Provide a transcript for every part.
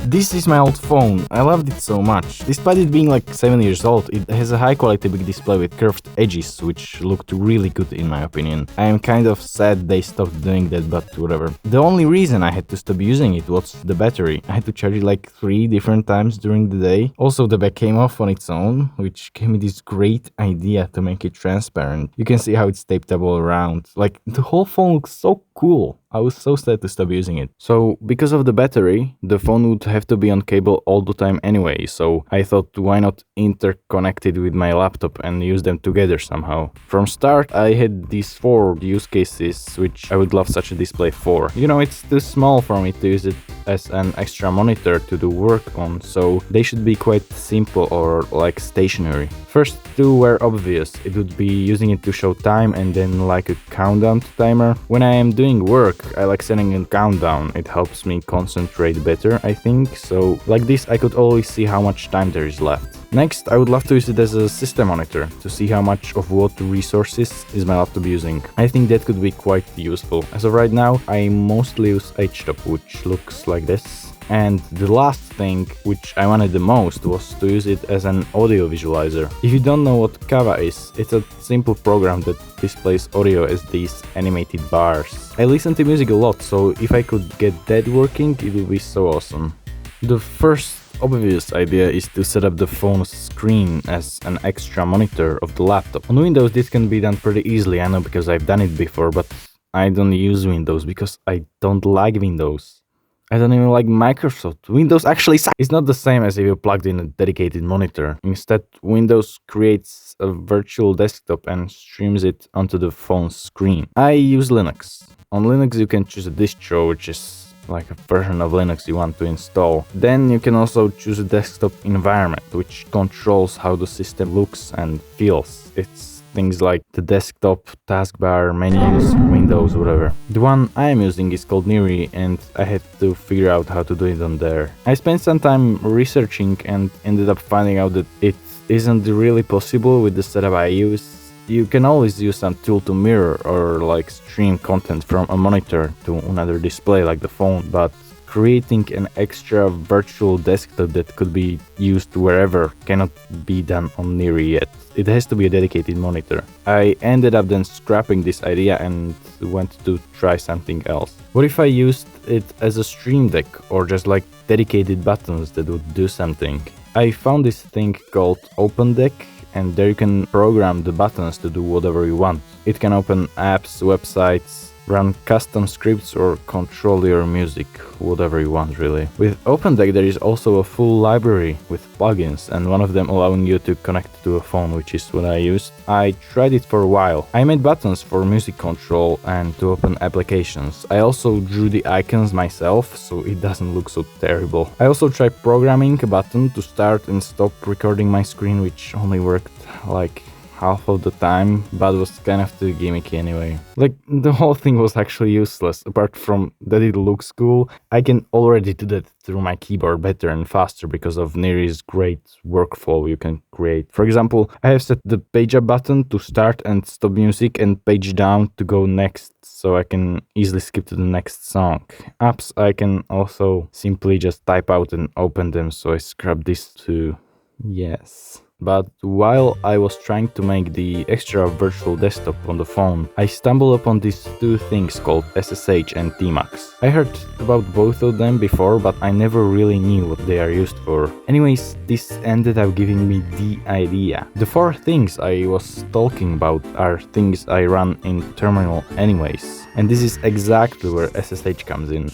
This is my old phone. I loved it so much. Despite it being like 7 years old, it has a high quality big display with curved edges, which looked really good in my opinion. I am kind of sad they stopped doing that, but whatever. The only reason I had to stop using it was the battery. I had to charge it like 3 different times during the day. Also, the back came off on its own, which gave me this great idea to make it transparent. You can see how it's taped up all around. Like, the whole phone looks so cool. I was so sad to stop using it. So, because of the battery, the phone would have to be on cable all the time anyway, so I thought why not interconnect it with my laptop and use them together somehow. From start, I had these 4 use cases which I would love such a display for. You know, it's too small for me to use it as an extra monitor to do work on, so they should be quite simple or like stationary. First 2 were obvious. It would be using it to show time and then like a countdown timer. When I am doing work, I like setting a countdown. It helps me concentrate better, I think. So like this, I could always see how much time there is left. Next, I would love to use it as a system monitor to see how much of what resources is my laptop using. I think that could be quite useful. As of right now, I mostly use HTOP, which looks like this. And the last thing, which I wanted the most, was to use it as an audio visualizer. If you don't know what Kava is, it's a simple program that displays audio as these animated bars. I listen to music a lot, so if I could get that working, it would be so awesome. The first obvious idea is to set up the phone's screen as an extra monitor of the laptop. On Windows this can be done pretty easily, I know because I've done it before, but I don't use Windows because I don't like Windows. I don't even like Microsoft. Windows actually sucks. It's not the same as if you plugged in a dedicated monitor. Instead, Windows creates a virtual desktop and streams it onto the phone's screen. I use Linux. On Linux you can choose a distro, which is like a version of Linux you want to install. Then you can also choose a desktop environment, which controls how the system looks and feels. It's things like the desktop, taskbar, menus, windows, whatever. The one I am using is called Niri, and I had to figure out how to do it on there. I spent some time researching and ended up finding out that it isn't really possible with the setup I use. You can always use some tool to mirror or like stream content from a monitor to another display like the phone, but creating an extra virtual desktop that could be used wherever cannot be done on Niri yet. It has to be a dedicated monitor. I ended up then scrapping this idea and went to try something else. What if I used it as a stream deck or just like dedicated buttons that would do something? I found this thing called Open Deck, and there you can program the buttons to do whatever you want. It can open apps, websites, run custom scripts or control your music, whatever you want really. With OpenDeck there is also a full library with plugins, and one of them allowing you to connect to a phone, which is what I used. I tried it for a while. I made buttons for music control and to open applications. I also drew the icons myself, so it doesn't look so terrible. I also tried programming a button to start and stop recording my screen, which only worked like half of the time, but was kind of too gimmicky anyway. Like, the whole thing was actually useless. Apart from that it looks cool, I can already do that through my keyboard better and faster because of Niri's great workflow you can create. For example, I have set the page up button to start and stop music and page down to go next, so I can easily skip to the next song. Apps I can also simply just type out and open them, so I scrap this too. Yes. But while I was trying to make the extra virtual desktop on the phone, I stumbled upon these 2 things called SSH and Tmux. I heard about both of them before, but I never really knew what they are used for. Anyways, this ended up giving me the idea. The 4 things I was talking about are things I run in terminal anyways, and this is exactly where SSH comes in.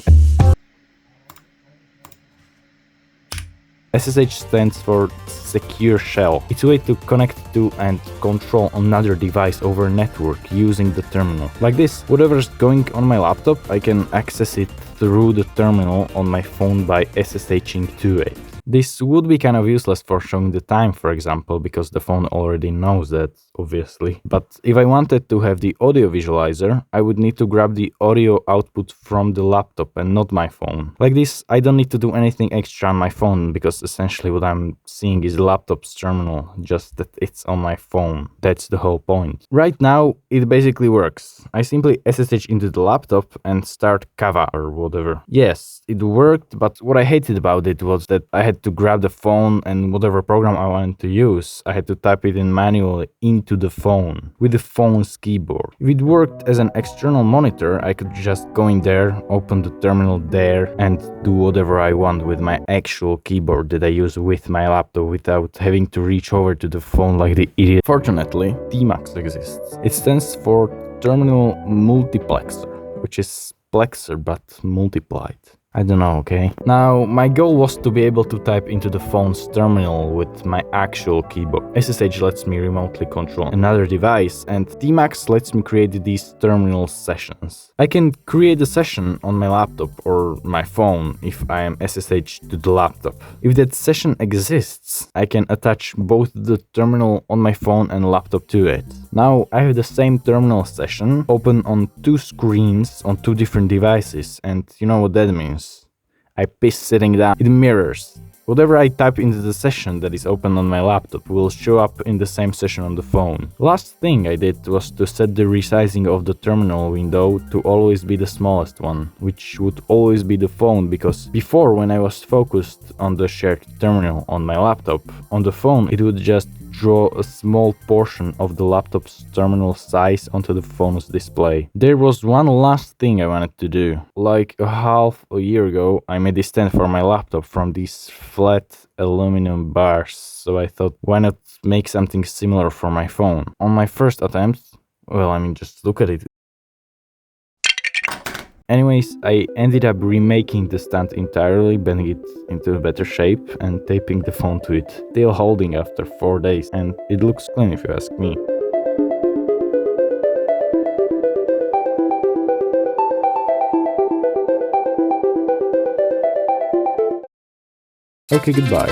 SSH stands for Secure Shell. It's a way to connect to and control another device over network using the terminal. Like this, whatever's going on my laptop, I can access it through the terminal on my phone by SSHing to it. This would be kind of useless for showing the time, for example, because the phone already knows that, obviously. But if I wanted to have the audio visualizer, I would need to grab the audio output from the laptop and not my phone. Like this, I don't need to do anything extra on my phone, because essentially what I'm seeing is the laptop's terminal, just that it's on my phone. That's the whole point. Right now, it basically works. I simply SSH into the laptop and start Kava or whatever. Yes, it worked, but what I hated about it was that I had to grab the phone and whatever program I wanted to use, I had to type it in manually into the phone with the phone's keyboard. If it worked as an external monitor, I could just go in there, open the terminal there, and do whatever I want with my actual keyboard that I use with my laptop without having to reach over to the phone like the idiot. Fortunately, Tmux exists. It stands for Terminal Multiplexer, which is plexer but multiplied. I don't know, okay? Now, my goal was to be able to type into the phone's terminal with my actual keyboard. SSH lets me remotely control another device, and Tmux lets me create these terminal sessions. I can create a session on my laptop or my phone if I am SSH to the laptop. If that session exists, I can attach both the terminal on my phone and laptop to it. Now, I have the same terminal session open on two screens on two different devices, and you know what that means. I piss sitting down. It mirrors. Whatever I type into the session that is open on my laptop will show up in the same session on the phone. Last thing I did was to set the resizing of the terminal window to always be the smallest one, which would always be the phone, because before, when I was focused on the shared terminal on my laptop, on the phone it would just draw a small portion of the laptop's terminal size onto the phone's display. There was one last thing I wanted to do. Like half a year ago, I made a stand for my laptop from these flat aluminum bars, so I thought, why not make something similar for my phone? On my first attempt, well, I mean, just look at it. Anyways, I ended up remaking the stand entirely, bending it into a better shape and taping the phone to it, still holding after 4 days, and it looks clean if you ask me. Okay, goodbye.